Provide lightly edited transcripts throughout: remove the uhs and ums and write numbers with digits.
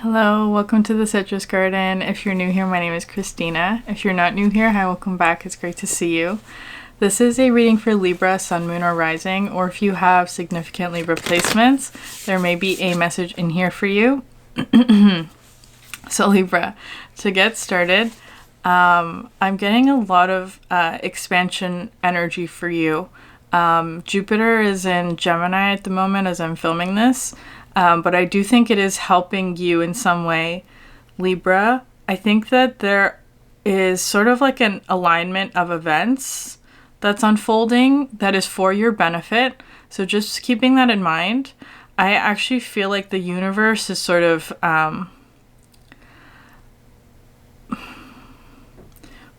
Hello, welcome to the Citrus Garden. If you're new here, my name is Christina. If you're not new here, hi, welcome back. It's great to see you. This is a reading for Libra, Sun, Moon, or Rising, or if you have significant Libra placements, there may be a message in here for you. So Libra, to get started, I'm getting a lot of expansion energy for you. Jupiter is in Gemini at the moment as I'm filming this. But I do think it is helping you in some way, Libra. I think that there is sort of like an alignment of events that's unfolding that is for your benefit. So just keeping that in mind, I actually feel like the universe is sort of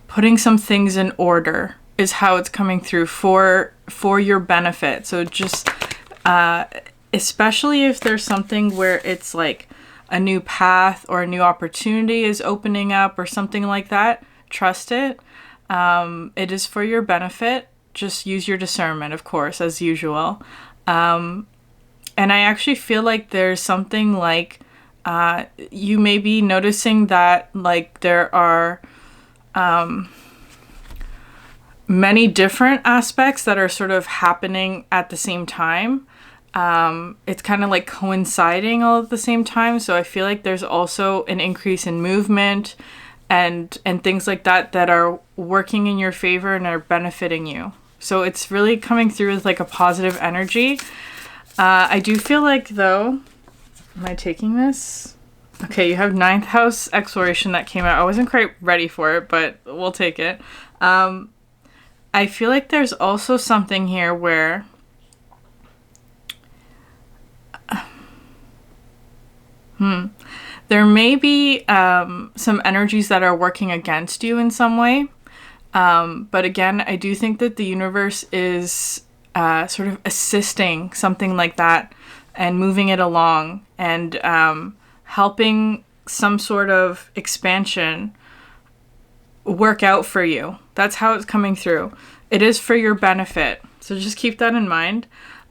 putting some things in order is how it's coming through for your benefit. So just especially if there's something where it's like a new path or a new opportunity is opening up or something like that, trust it. It is for your benefit. Just use your discernment, of course, as usual. And I actually feel like there's something like you may be noticing that like there are many different aspects that are sort of happening at the same time. It's kind of like coinciding all at the same time. So I feel like there's also an increase in movement and things like that that are working in your favor and are benefiting you. So it's really coming through with like a positive energy. I do feel like though, am I taking this? Okay, you have 9th house exploration that came out. I wasn't quite ready for it, but we'll take it. I feel like there's also something here where there may be some energies that are working against you in some way. But again, I do think that the universe is sort of assisting something like that and moving it along and helping some sort of expansion work out for you. That's how it's coming through. It is for your benefit. So just keep that in mind.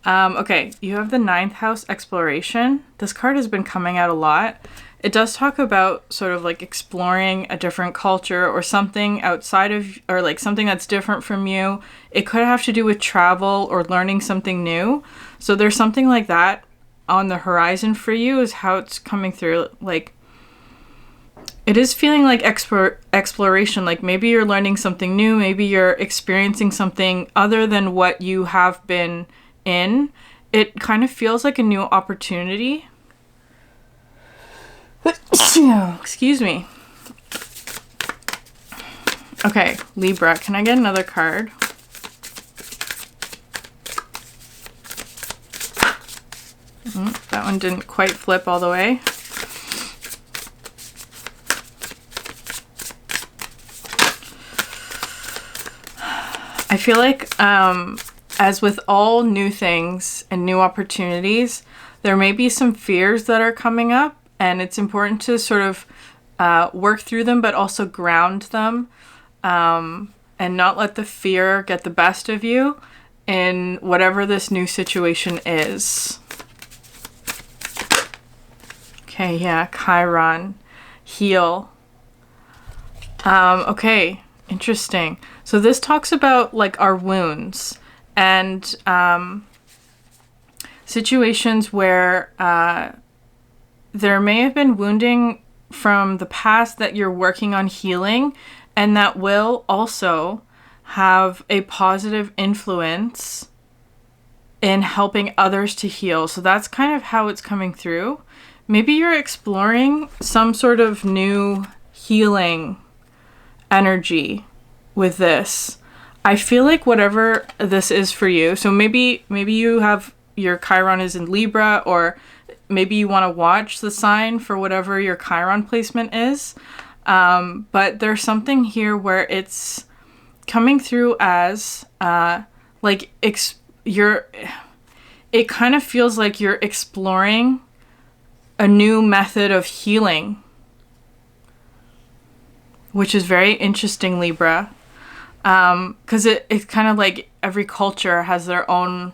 Okay, you have the 9th house exploration. This card has been coming out a lot. It does talk about sort of like exploring a different culture or something outside of, or like something that's different from you. It could have to do with travel or learning something new. So there's something like that on the horizon for you is how it's coming through. Like it is feeling like exploration, like maybe you're learning something new, maybe you're experiencing something other than what you have been in. It kind of feels like a new opportunity. Excuse me. Okay, Libra, can I get another card? That one didn't quite flip all the way. I feel like as with all new things and new opportunities, there may be some fears that are coming up, and it's important to sort of work through them, but also ground them and not let the fear get the best of you in whatever this new situation is. Okay, yeah, Chiron, heal. Okay, interesting. So this talks about like our wounds and situations where there may have been wounding from the past that you're working on healing, and that will also have a positive influence in helping others to heal. So that's kind of how it's coming through. Maybe you're exploring some sort of new healing energy with this. I feel like whatever this is for you, so maybe you have your Chiron is in Libra, or maybe you want to watch the sign for whatever your Chiron placement is. But there's something here where it's coming through as like it kind of feels like you're exploring a new method of healing, which is very interesting, Libra. Because it's kind of like every culture has their own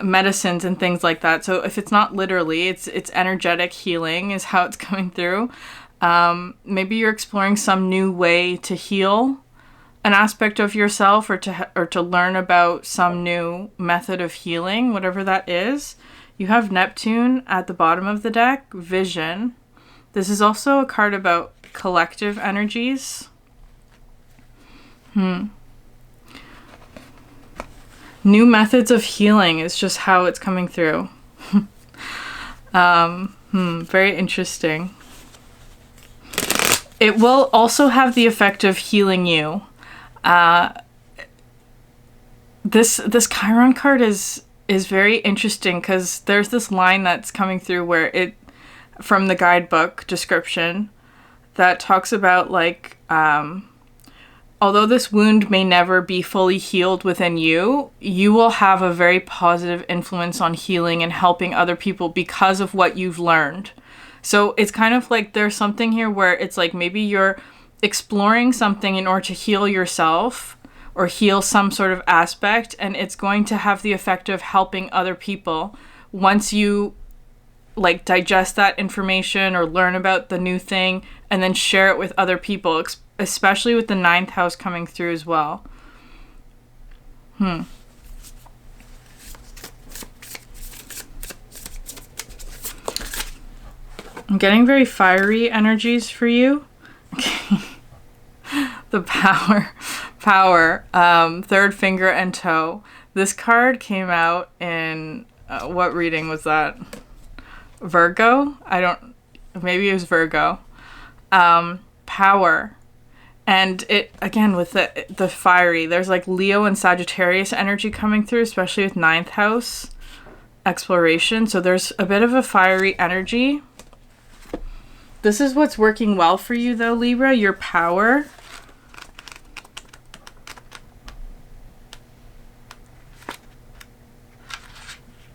medicines and things like that. So if it's not literally, it's energetic healing is how it's coming through. Maybe you're exploring some new way to heal an aspect of yourself, or to learn about some new method of healing, whatever that is. You have Neptune at the bottom of the deck, vision. This is also a card about collective energies. New methods of healing is just how it's coming through. Very interesting. It will also have the effect of healing you. This Chiron card is very interesting because there's this line that's coming through where from the guidebook description that talks about like, although this wound may never be fully healed within you, you will have a very positive influence on healing and helping other people because of what you've learned. So it's kind of like there's something here where it's like maybe you're exploring something in order to heal yourself or heal some sort of aspect, and it's going to have the effect of helping other people once you like digest that information or learn about the new thing and then share it with other people, especially with the 9th house coming through as well. I'm getting very fiery energies for you. The power, third finger and toe. This card came out in, what reading was that? Virgo? Maybe it was Virgo. Power. And it, again, with the fiery, there's like Leo and Sagittarius energy coming through, especially with 9th house exploration. So there's a bit of a fiery energy. This is what's working well for you though, Libra, your power.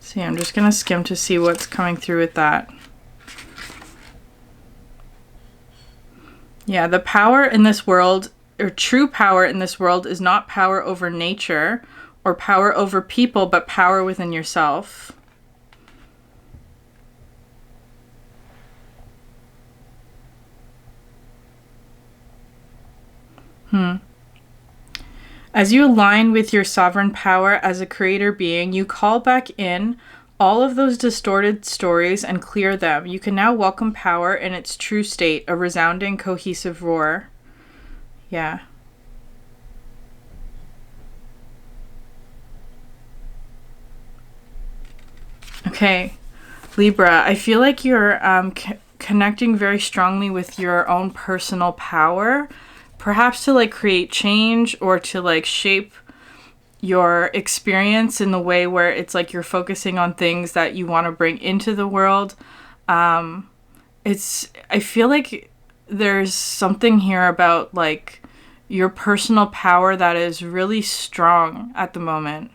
See, I'm just going to skim to see what's coming through with that. Yeah, the power in this world, or true power in this world, is not power over nature or power over people, but power within yourself. As you align with your sovereign power as a creator being, you call back in all of those distorted stories and clear them. You can now welcome power in its true state, a resounding, cohesive roar. Yeah. Okay, Libra, I feel like you're connecting very strongly with your own personal power, perhaps to like create change or to like shape your experience in the way where it's like you're focusing on things that you want to bring into the world. I feel like there's something here about like your personal power that is really strong at the moment.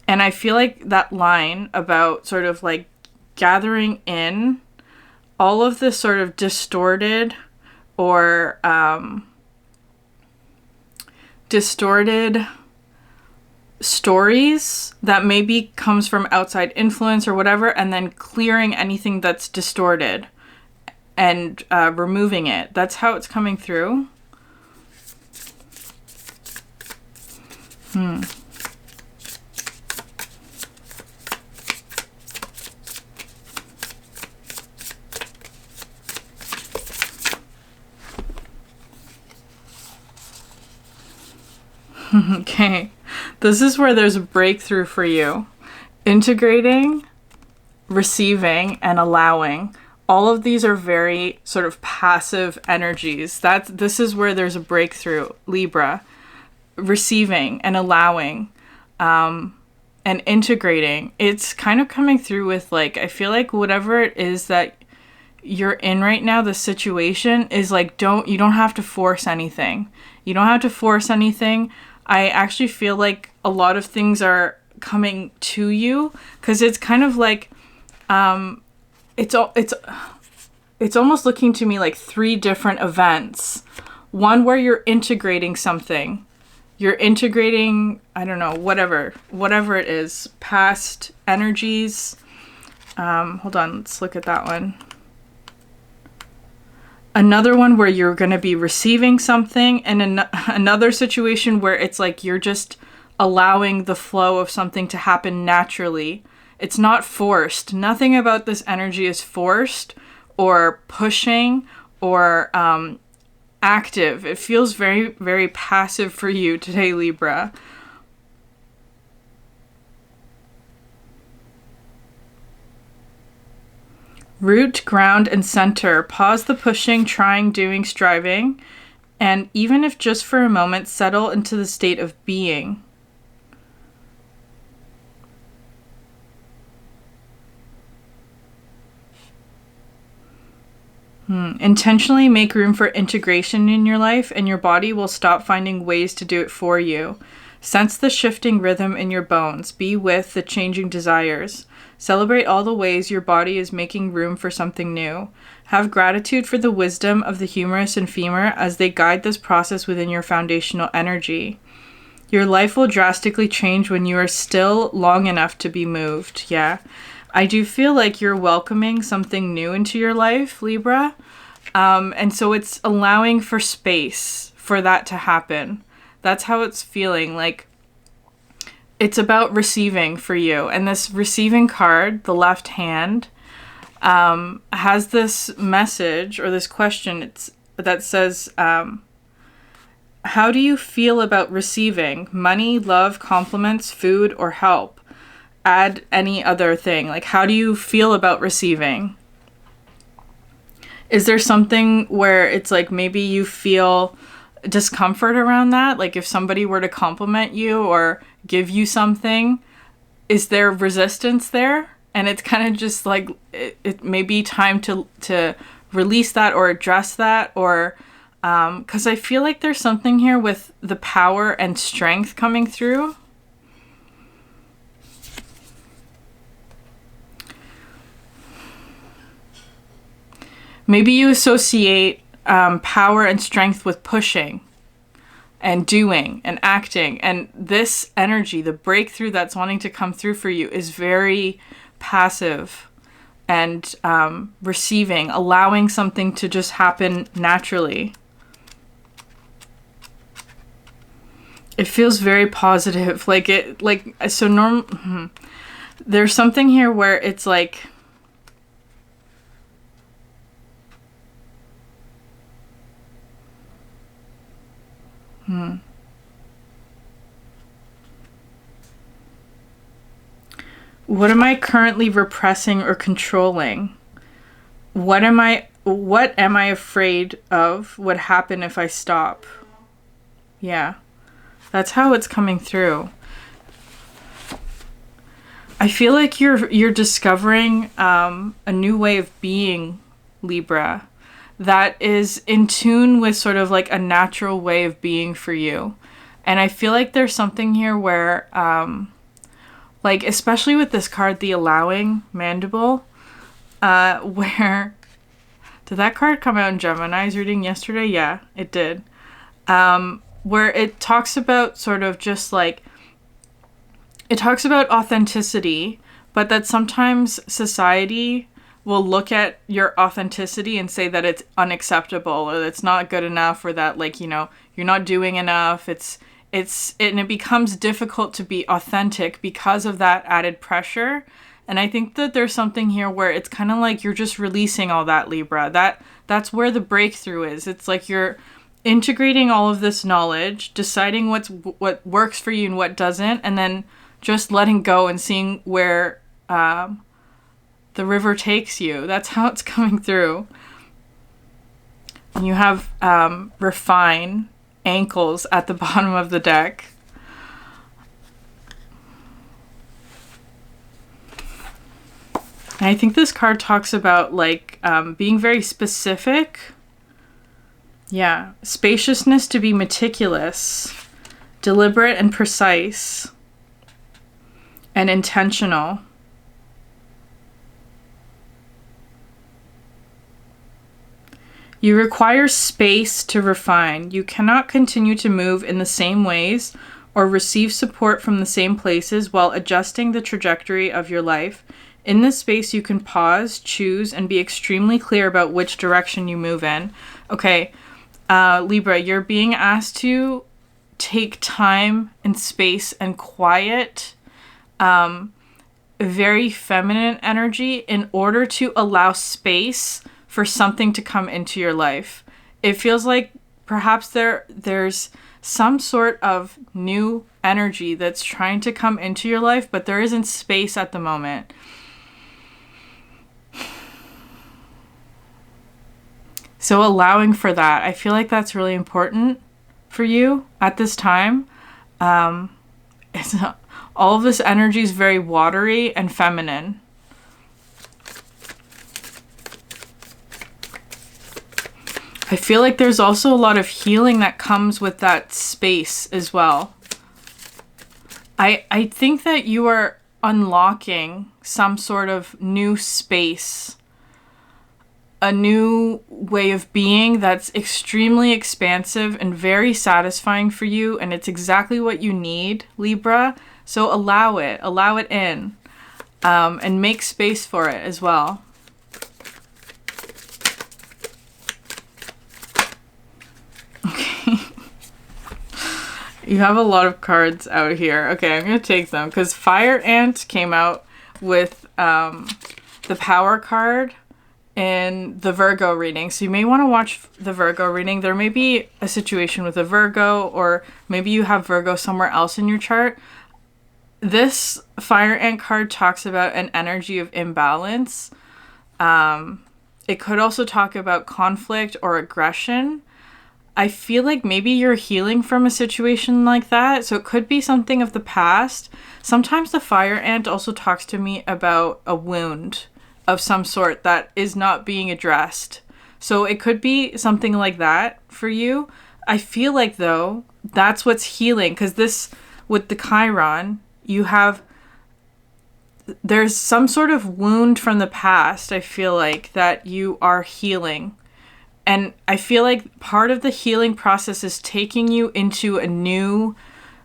And I feel like that line about sort of like gathering in all of this sort of distorted or distorted stories that maybe comes from outside influence or whatever, and then clearing anything that's distorted and removing it. That's how it's coming through. Okay, this is where there's a breakthrough for you. Integrating, receiving, and allowing. All of these are very sort of passive energies. This is where there's a breakthrough, Libra. Receiving and allowing, and integrating. It's kind of coming through with like, I feel like whatever it is that you're in right now, the situation is like, you don't have to force anything. You don't have to force anything. I actually feel like a lot of things are coming to you because it's kind of like, it's almost looking to me like 3 different events. One where you're integrating something you're integrating, I don't know, whatever it is, past energies. Hold on, let's look at that one. Another one where you're going to be receiving something, and another situation where it's like you're just allowing the flow of something to happen naturally. It's not forced. Nothing about this energy is forced or pushing or active. It feels very, very passive for you today, Libra. Root, ground, and center. Pause the pushing, trying, doing, striving, and even if just for a moment, settle into the state of being. Intentionally make room for integration in your life, and your body will stop finding ways to do it for you. Sense the shifting rhythm in your bones. Be with the changing desires. Celebrate all the ways your body is making room for something new. Have gratitude for the wisdom of the humerus and femur as they guide this process within your foundational energy. Your life will drastically change when you are still long enough to be moved. Yeah. I do feel like you're welcoming something new into your life, Libra. And so it's allowing for space for that to happen. That's how it's feeling. Like, it's about receiving for you. And this receiving card, the left hand, has this message or this question that says, how do you feel about receiving money, love, compliments, food, or help? Add any other thing. Like, how do you feel about receiving? Is there something where it's like maybe you feel discomfort around that? Like if somebody were to compliment you or give you something, is there resistance there? And it's kind of just like it may be time to release that or address that, or because I feel like there's something here with the power and strength coming through. Maybe you associate power and strength with pushing and doing and acting. And this energy, the breakthrough that's wanting to come through for you, is very passive and receiving, allowing something to just happen naturally. It feels very positive. There's something here where it's like, what am I currently repressing or controlling? What am I afraid of would happen if I stop? Yeah. That's how it's coming through. I feel like you're discovering a new way of being, Libra, that is in tune with sort of like a natural way of being for you. And I feel like there's something here where, like, especially with this card, the allowing mandible, where, did that card come out in Gemini's reading yesterday? Yeah, it did. Where it talks about sort of just like, it talks about authenticity, but that sometimes society will look at your authenticity and say that it's unacceptable or that it's not good enough or that, like, you know, you're not doing enough. And it becomes difficult to be authentic because of that added pressure. And I think that there's something here where it's kind of like you're just releasing all that, Libra. That's where the breakthrough is. It's like you're integrating all of this knowledge, deciding what works for you and what doesn't, and then just letting go and seeing where the river takes you. That's how it's coming through. And you have refine ankles at the bottom of the deck. And I think this card talks about like being very specific. Yeah. Spaciousness to be meticulous, deliberate and precise, and intentional. You require space to refine. You cannot continue to move in the same ways or receive support from the same places while adjusting the trajectory of your life. In this space, you can pause, choose, and be extremely clear about which direction you move in. Okay, Libra, you're being asked to take time and space and quiet, very feminine energy in order to allow space for something to come into your life. It feels like perhaps there's some sort of new energy that's trying to come into your life, but there isn't space at the moment. So allowing for that, I feel like that's really important for you at this time. All of this energy is very watery and feminine. I feel like there's also a lot of healing that comes with that space as well. I think that you are unlocking some sort of new space, a new way of being that's extremely expansive and very satisfying for you, and it's exactly what you need, Libra. So allow it in, and make space for it as well. Okay. You have a lot of cards out here. Okay, I'm gonna take them because Fire Ant came out with the Power card in the Virgo reading. So you may want to watch the Virgo reading. There may be a situation with a Virgo, or maybe you have Virgo somewhere else in your chart. This Fire Ant card talks about an energy of imbalance. It could also talk about conflict or aggression. I feel like maybe you're healing from a situation like that. So it could be something of the past. Sometimes the Fire Ant also talks to me about a wound of some sort that is not being addressed. So it could be something like that for you. I feel like, though, that's what's healing, because this, with the Chiron, there's some sort of wound from the past, I feel like, that you are healing. And I feel like part of the healing process is taking you into a new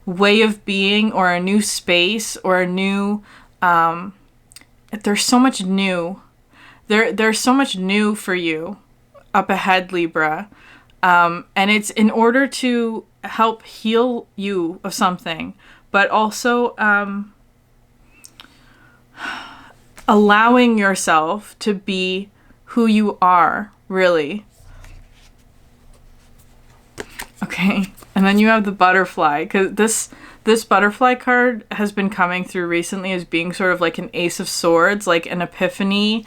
way of being, or a new space, or a new, there's so much new. There's so much new for you up ahead, Libra. And it's in order to help heal you of something, but also allowing yourself to be who you are, really. Okay, and then you have the Butterfly, because this Butterfly card has been coming through recently as being sort of like an Ace of Swords, like an epiphany,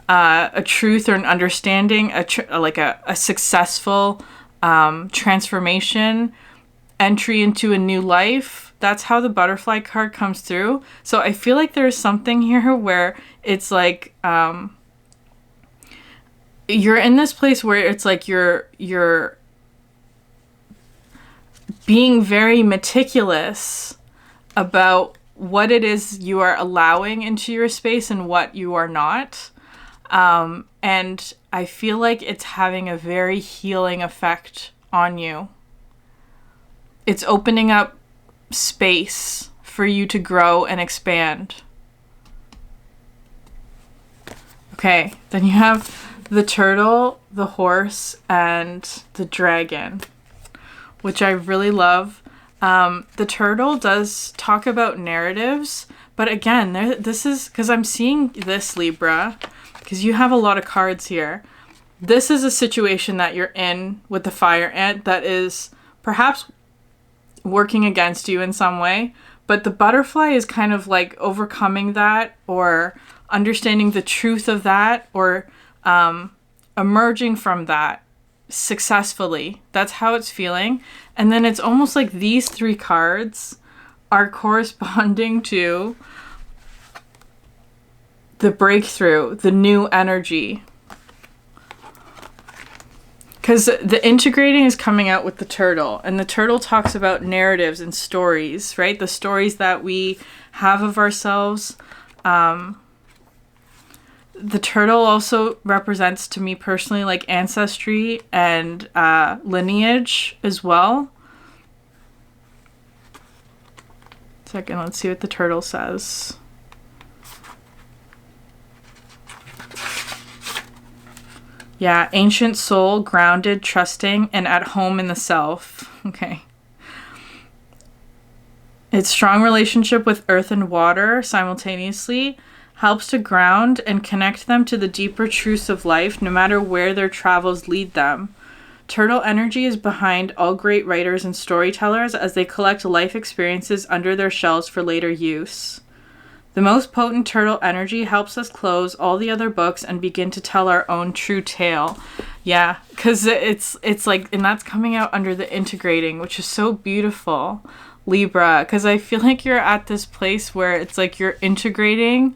a truth or an understanding, like a successful transformation, entry into a new life. That's how the Butterfly card comes through. So I feel like there's something here where it's like you're in this place where it's like you're being very meticulous about what it is you are allowing into your space and what you are not. And I feel like it's having a very healing effect on you. It's opening up space for you to grow and expand. Okay, then you have the Turtle, the Horse, and the Dragon, which I really love. The Turtle does talk about narratives, but again, this is, because I'm seeing this, Libra, because you have a lot of cards here. This is a situation that you're in with the Fire Ant that is perhaps working against you in some way, but the Butterfly is kind of like overcoming that, or understanding the truth of that, or emerging from that successfully. That's how it's feeling. And then it's almost like these three cards are corresponding to the breakthrough, the new energy. Because the integrating is coming out with the Turtle, and the Turtle talks about narratives and stories, right? The stories that we have of ourselves. The turtle also represents to me personally like ancestry and lineage as well. Second, let's see what the turtle says. Yeah, ancient soul, grounded, trusting, and at home in the self. Okay. Its strong relationship with earth and water simultaneously helps to ground and connect them to the deeper truths of life, no matter where their travels lead them. Turtle energy is behind all great writers and storytellers as they collect life experiences under their shells for later use. The most potent turtle energy helps us close all the other books and begin to tell our own true tale. Yeah, because it's like, and that's coming out under the integrating, which is so beautiful, Libra, because I feel like you're at this place where it's like you're integrating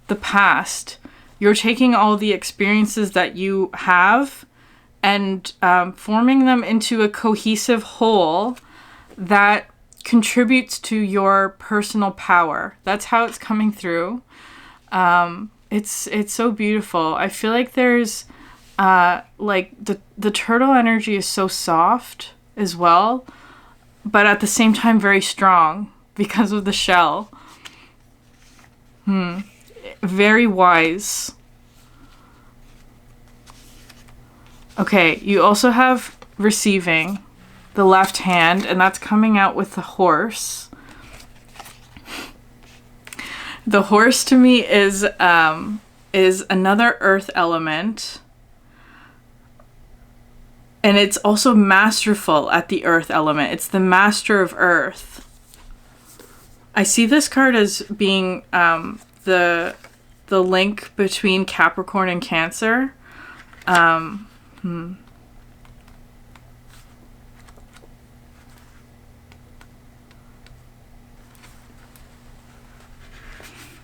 the past. You're taking all the experiences that you have and forming them into a cohesive whole that contributes to your personal power. That's how it's coming through. It's so beautiful. I feel like there's like the turtle energy is so soft as well, but at the same time very strong because of the shell. Very wise. Okay, you also have receiving, the left hand, and that's coming out with the horse. The horse to me is another earth element. And it's also masterful at the earth element. It's the master of earth. I see this card as being the link between Capricorn and Cancer.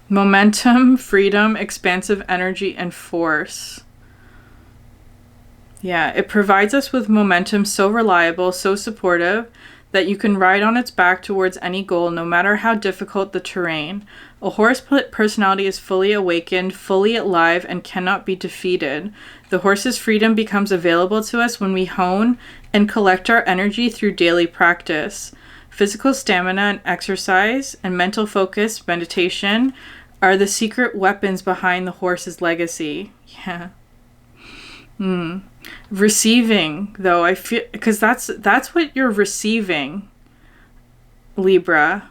Momentum, freedom, expansive energy, and force. Yeah, it provides us with momentum so reliable, so supportive, that you can ride on its back towards any goal, no matter how difficult the terrain. A horse personality is fully awakened, fully alive, and cannot be defeated. The horse's freedom becomes available to us when we hone and collect our energy through daily practice. Physical stamina and exercise and mental focus, meditation, are the secret weapons behind the horse's legacy. Yeah. Receiving, though, I feel, because that's what you're receiving, Libra.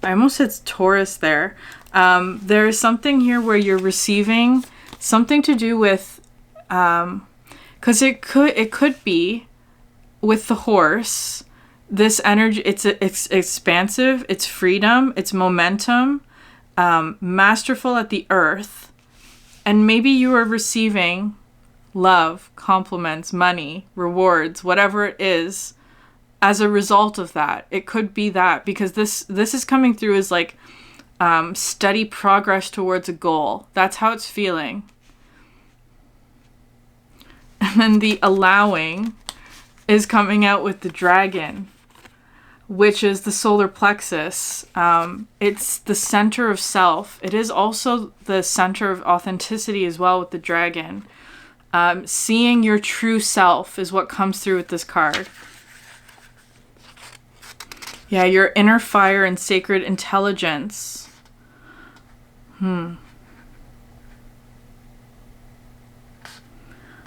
I almost said Taurus there. There's something here where you're receiving something to do with, because it could be with the horse. This energy, it's expansive, it's freedom, it's momentum, masterful at the earth, and maybe you are receiving love, compliments, money, rewards, whatever it is, as a result of that. It could be that, because this is coming through as like steady progress towards a goal. That's how it's feeling. And then the allowing is coming out with the dragon, which is the solar plexus. It's the center of self. It is also the center of authenticity as well with the dragon. Seeing your true self is what comes through with this card. Yeah, your inner fire and sacred intelligence.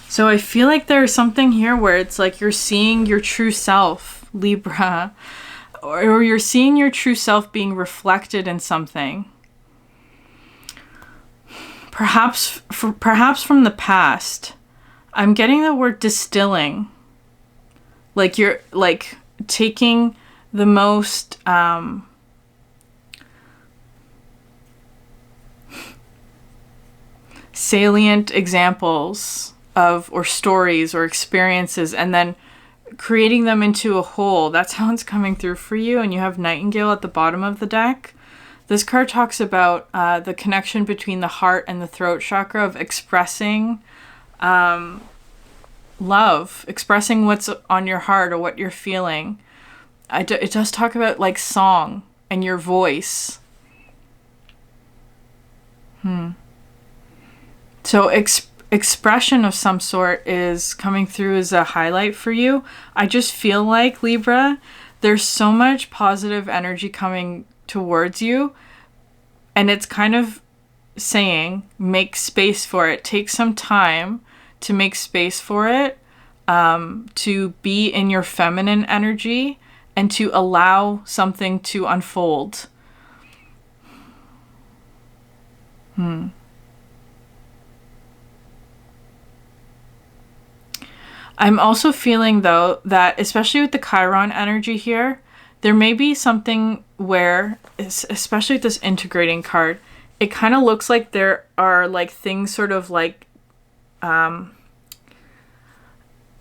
So I feel like there's something here where it's like you're seeing your true self, Libra, or you're seeing your true self being reflected in something. Perhaps from the past. I'm getting the word distilling. Like you're like taking the most salient examples of, or stories or experiences, and then creating them into a whole. That's how it's coming through for you. And you have Nightingale at the bottom of the deck. This card talks about the connection between the heart and the throat chakra of expressing love, expressing what's on your heart or what you're feeling. It does talk about like song and your voice. So expression of some sort is coming through as a highlight for you. I just feel like, Libra, there's so much positive energy coming towards you, and it's kind of saying make space for it. Take some time to make space for it, to be in your feminine energy and to allow something to unfold. I'm also feeling, though, that especially with the Chiron energy here, there may be something where, especially with this integrating card, it kind of looks like there are like things sort of like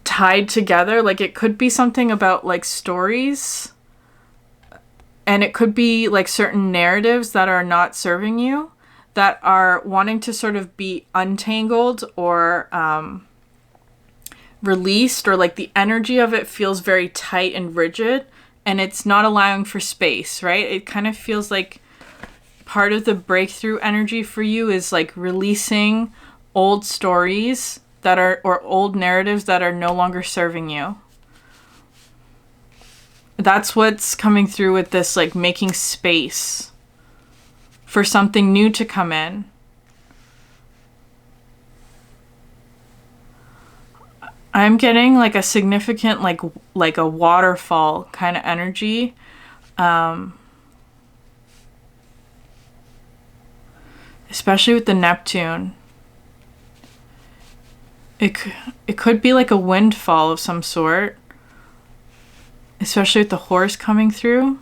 tied together. Like it could be something about like stories, and it could be like certain narratives that are not serving you, that are wanting to sort of be untangled or released, or like the energy of it feels very tight and rigid, and it's not allowing for space, right? It kind of feels like part of the breakthrough energy for you is like releasing old stories that are, or old narratives that are no longer serving you. That's what's coming through with this, like making space for something new to come in. I'm getting like a significant, like a waterfall kind of energy. Especially with the Neptune. It could be like a windfall of some sort. Especially with the horse coming through.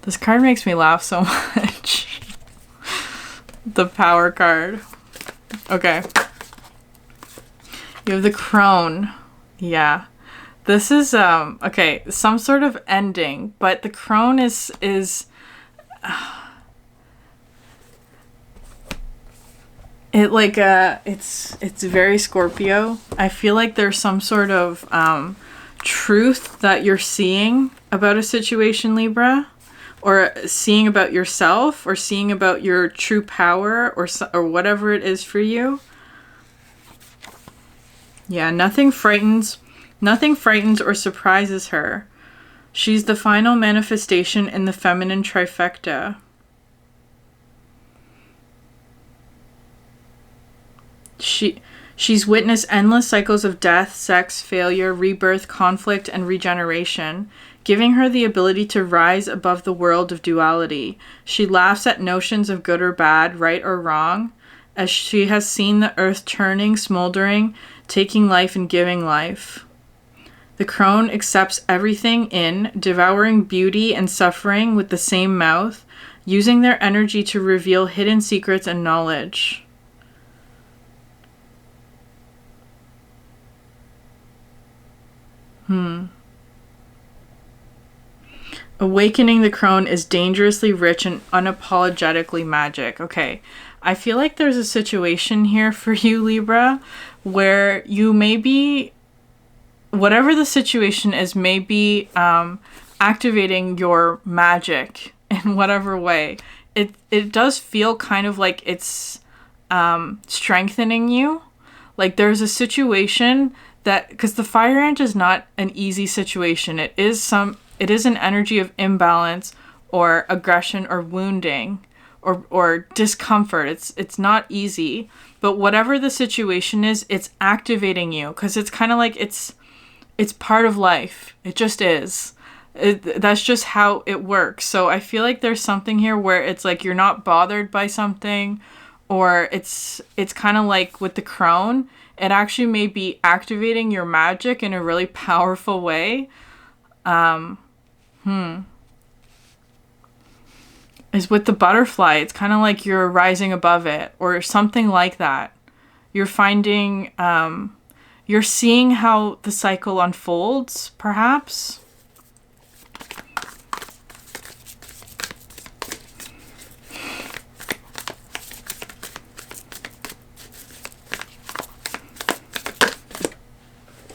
This card makes me laugh so much. The Power card. Okay. You have the Crone. Yeah. This is, okay, some sort of ending, but the Crone is it like, it's very Scorpio. I feel like there's some sort of, truth that you're seeing about a situation, Libra, or seeing about yourself, or seeing about your true power, or whatever it is for you. Yeah, nothing frightens or surprises her. She's the final manifestation in the feminine trifecta. She's witnessed endless cycles of death, sex, failure, rebirth, conflict, and regeneration, giving her the ability to rise above the world of duality. She laughs at notions of good or bad, right or wrong, as she has seen the earth turning, smoldering, taking life and giving life. The Crone accepts everything in, devouring beauty and suffering with the same mouth, using their energy to reveal hidden secrets and knowledge. Awakening the Crone is dangerously rich and unapologetically magic. Okay, I feel like there's a situation here for you, Libra, where you may be, whatever the situation is, may be activating your magic in whatever way. It does feel kind of like it's strengthening you. Like there's a situation that, because the fire ant is not an easy situation. It is an energy of imbalance or aggression or wounding or discomfort. It's not easy, but whatever the situation is, it's activating you, because it's kind of like it's part of life. It just is. That's just how it works. So I feel like there's something here where it's like you're not bothered by something, or it's kind of like with the Crone, it actually may be activating your magic in a really powerful way. Is with the butterfly, it's kind of like you're rising above it, or something like that. You're finding, you're seeing how the cycle unfolds, perhaps.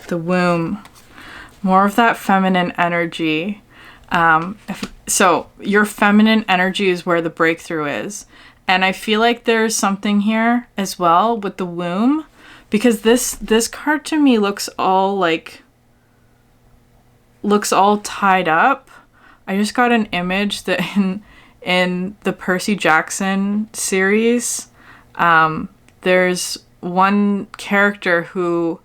The womb. More of that feminine energy. So your feminine energy is where the breakthrough is. And I feel like there's something here as well with the womb, because this card to me looks all tied up. I just got an image that in the Percy Jackson series, there's one character who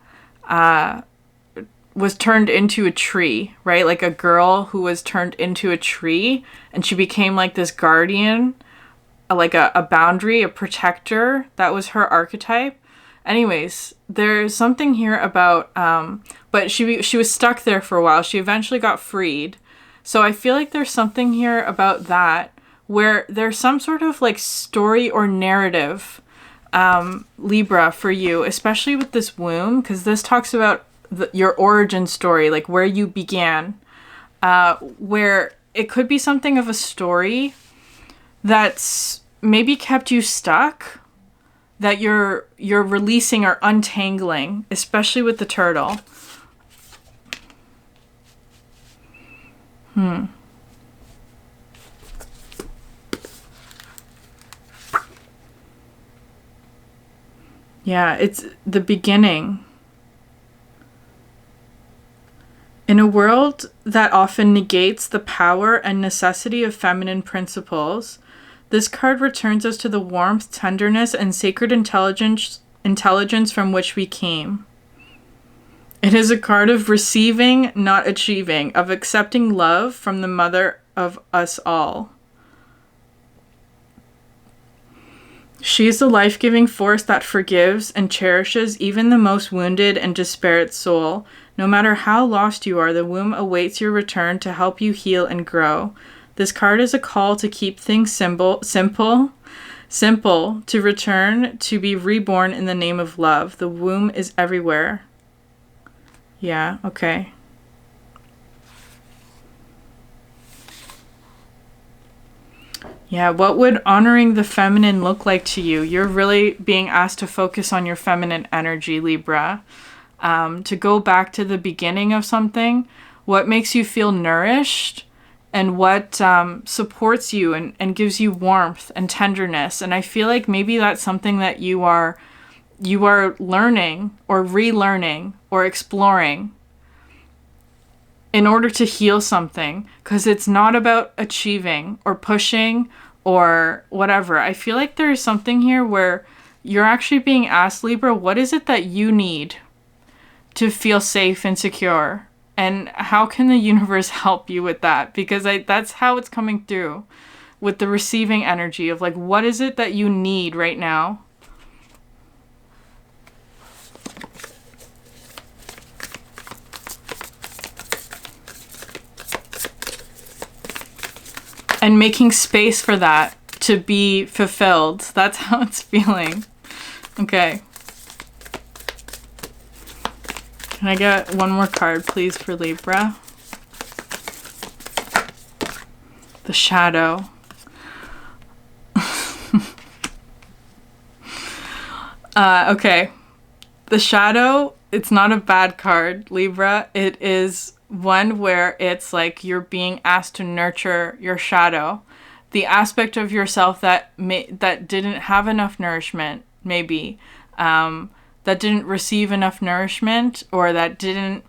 was turned into a tree, right? Like a girl who was turned into a tree, and she became like this guardian, like a boundary, a protector. That was her archetype. Anyways, there's something here about, but she was stuck there for a while. She eventually got freed. So I feel like there's something here about that, where there's some sort of like story or narrative, Libra, for you, especially with this womb, because this talks about your origin story, like where you began, where it could be something of a story that's maybe kept you stuck, that you're releasing or untangling, especially with the turtle. Yeah, it's the beginning. In a world that often negates the power and necessity of feminine principles, this card returns us to the warmth, tenderness, and sacred intelligence from which we came. It is a card of receiving, not achieving, of accepting love from the mother of us all. She is the life-giving force that forgives and cherishes even the most wounded and despaired soul. No matter how lost you are, the womb awaits your return to help you heal and grow. This card is a call to keep things simple, to return, to be reborn in the name of love. The womb is everywhere. Yeah, okay. Yeah, what would honoring the feminine look like to you? You're really being asked to focus on your feminine energy, Libra. To go back to the beginning of something, what makes you feel nourished, and what supports you and gives you warmth and tenderness. And I feel like maybe that's something that you are learning or relearning or exploring in order to heal something, because it's not about achieving or pushing or whatever. I feel like there's something here where you're actually being asked, Libra, what is it that you need to feel safe and secure? And how can the universe help you with that? Because that's how it's coming through with the receiving energy of like, what is it that you need right now? And making space for that to be fulfilled. That's how it's feeling. Okay. Can I get one more card, please, for Libra? The Shadow. Okay. The Shadow, it's not a bad card, Libra. It is one where it's like you're being asked to nurture your shadow. The aspect of yourself that didn't have enough nourishment, maybe. That didn't receive enough nourishment, or that didn't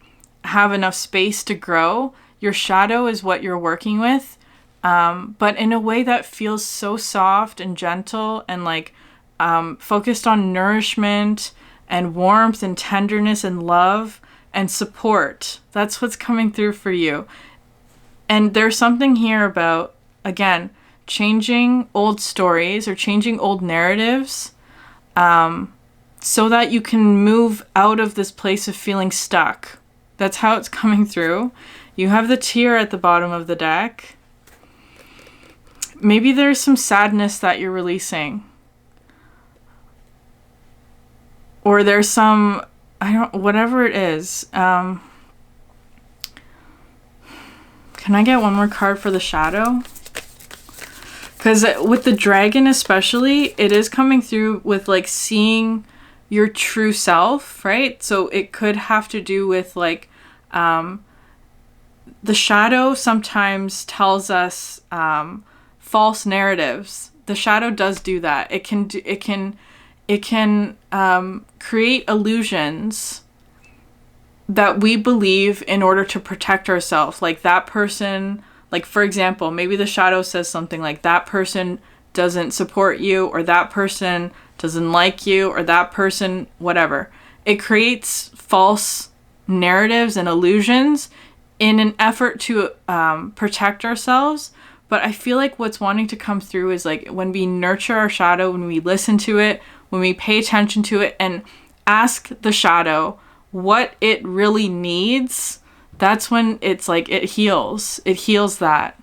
have enough space to grow. Your shadow is what you're working with, but in a way that feels so soft and gentle and like focused on nourishment and warmth and tenderness and love and support. That's what's coming through for you. And there's something here about, again, changing old stories or changing old narratives, so that you can move out of this place of feeling stuck. That's how it's coming through. You have the tear at the bottom of the deck. Maybe there's some sadness that you're releasing. Or there's some, whatever it is. Can I get one more card for the Shadow? Because with the dragon especially, it is coming through with like seeing your true self, right? So it could have to do with like the shadow sometimes tells us false narratives. The shadow does do that. It can create illusions that we believe in order to protect ourselves. Like that person, like for example, maybe the shadow says something like that person doesn't support you, or that person doesn't like you, or that person, whatever. It creates false narratives and illusions in an effort to protect ourselves. But I feel like what's wanting to come through is like when we nurture our shadow, when we listen to it, when we pay attention to it and ask the shadow what it really needs, that's when it's like it heals. It heals that.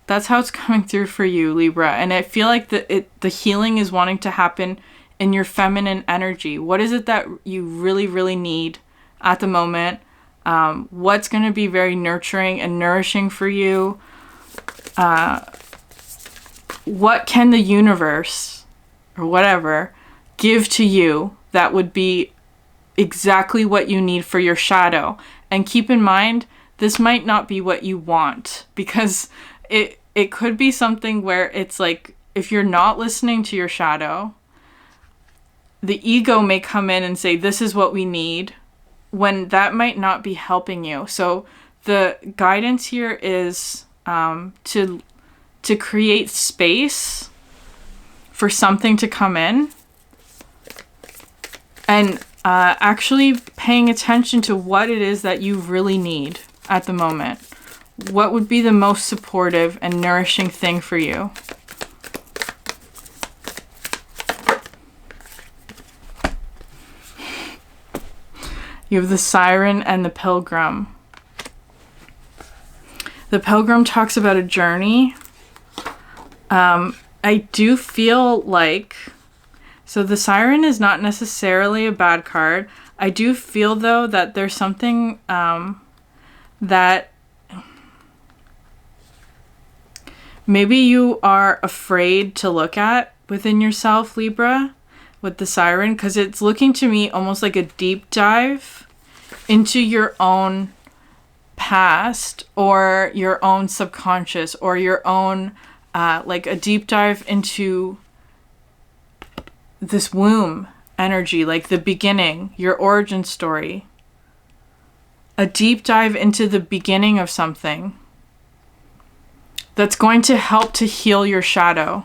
That's how it's coming through for you, Libra. And I feel like the healing is wanting to happen in your feminine energy. What is it that you really, really need at the moment? What's going to be very nurturing and nourishing for you? What can the universe or whatever give to you that would be exactly what you need for your shadow? And keep in mind, this might not be what you want, because it could be something where it's like, if you're not listening to your shadow, the ego may come in and say, this is what we need, when that might not be helping you. So the guidance here is to create space for something to come in, and actually paying attention to what it is that you really need at the moment. What would be the most supportive and nourishing thing for you? You have the Siren and the Pilgrim. The Pilgrim talks about a journey. I do feel like... So the Siren is not necessarily a bad card. I do feel, though, that there's something that maybe you are afraid to look at within yourself, Libra, with the Siren, because it's looking to me almost like a deep dive into your own past or your own subconscious or your own, like a deep dive into this womb energy, like the beginning, your origin story. A deep dive into the beginning of something that's going to help to heal your shadow.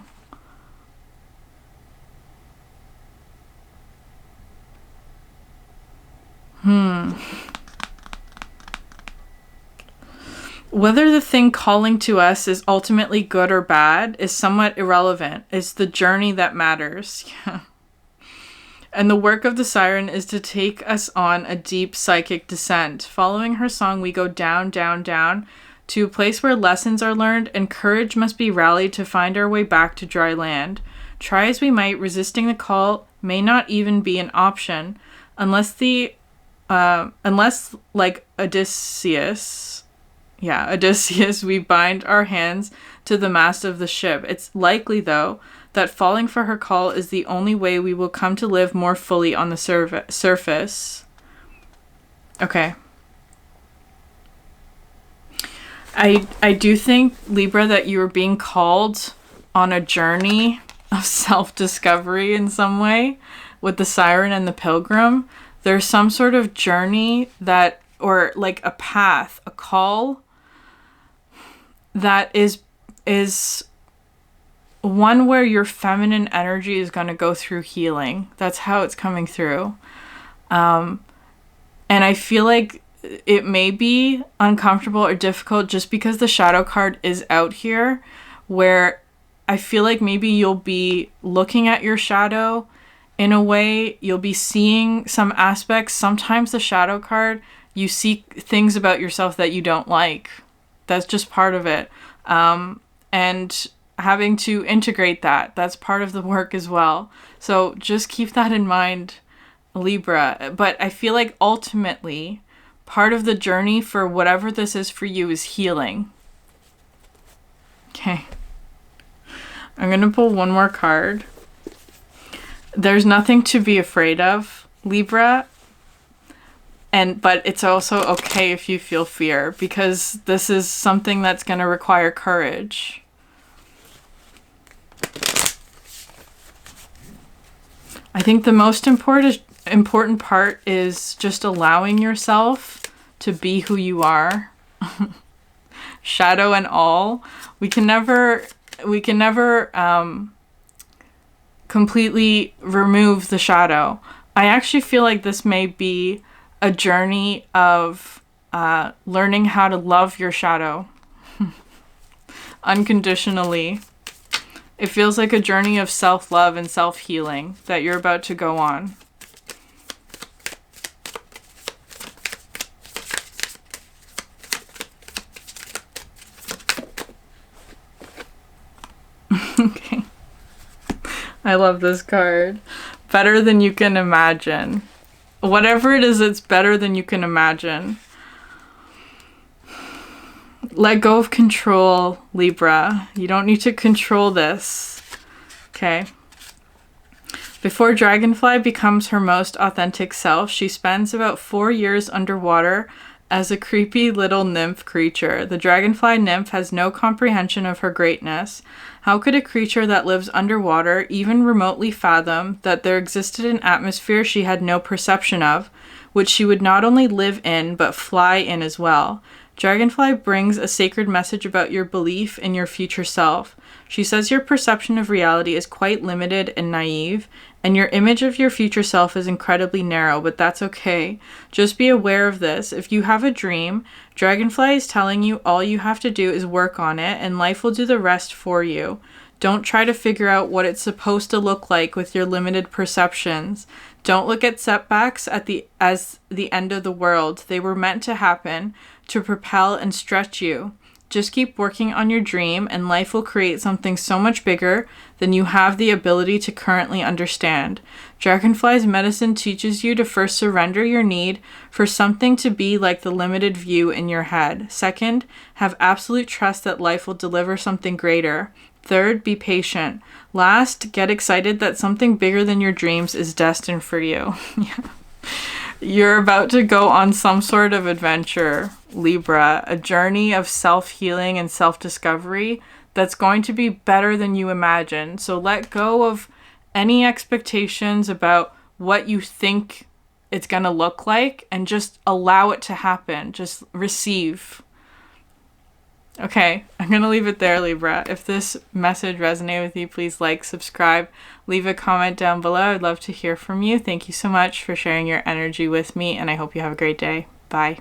Whether the thing calling to us is ultimately good or bad is somewhat irrelevant. It's the journey that matters. Yeah. And the work of the Siren is to take us on a deep psychic descent. Following her song, we go down, down, down to a place where lessons are learned and courage must be rallied to find our way back to dry land. Try as we might, resisting the call may not even be an option unless like Odysseus, we bind our hands to the mast of the ship. It's likely, though, that falling for her call is the only way we will come to live more fully on the surface. Okay. I do think, Libra, that you are being called on a journey of self-discovery in some way with the Siren and the Pilgrim. There's some sort of journey that, or like a path, a call that is one where your feminine energy is going to go through healing. That's how it's coming through. And I feel like it may be uncomfortable or difficult just because the shadow card is out here, where I feel like maybe you'll be looking at your shadow in a way, you'll be seeing some aspects. Sometimes the shadow card, you see things about yourself that you don't like. That's just part of it. And having to integrate that's part of the work as well. So just keep that in mind, Libra. But I feel like ultimately, part of the journey for whatever this is for you is healing. Okay. I'm going to pull one more card. There's nothing to be afraid of, Libra. But it's also okay if you feel fear, because this is something that's going to require courage. I think the most important part is just allowing yourself to be who you are. Shadow and all. We can never completely remove the shadow. I actually feel like this may be a journey of learning how to love your shadow unconditionally. It feels like a journey of self-love and self-healing that you're about to go on. Okay. I love this card. Better than you can imagine. Whatever it is, it's better than you can imagine. Let go of control, Libra. You don't need to control this. Okay. Before Dragonfly becomes her most authentic self, she spends about 4 years underwater as a creepy little nymph creature. The Dragonfly nymph has no comprehension of her greatness. How could a creature that lives underwater even remotely fathom that there existed an atmosphere she had no perception of, which she would not only live in, but fly in as well? Dragonfly brings a sacred message about your belief in your future self. She says your perception of reality is quite limited and naive, and your image of your future self is incredibly narrow, but that's okay. Just be aware of this. If you have a dream, Dragonfly is telling you all you have to do is work on it, and life will do the rest for you. Don't try to figure out what it's supposed to look like with your limited perceptions. Don't look at setbacks as the end of the world. They were meant to happen to propel and stretch you. Just keep working on your dream, and life will create something so much bigger than you have the ability to currently understand. Dragonfly's medicine teaches you to first surrender your need for something to be like the limited view in your head. Second, have absolute trust that life will deliver something greater. Third, be patient. Last, get excited that something bigger than your dreams is destined for you. You're about to go on some sort of adventure, Libra, a journey of self-healing and self-discovery that's going to be better than you imagine. So let go of any expectations about what you think it's going to look like and just allow it to happen. Just receive. Okay, I'm going to leave it there, Libra. If this message resonated with you, please like, subscribe, leave a comment down below. I'd love to hear from you. Thank you so much for sharing your energy with me, and I hope you have a great day. Bye.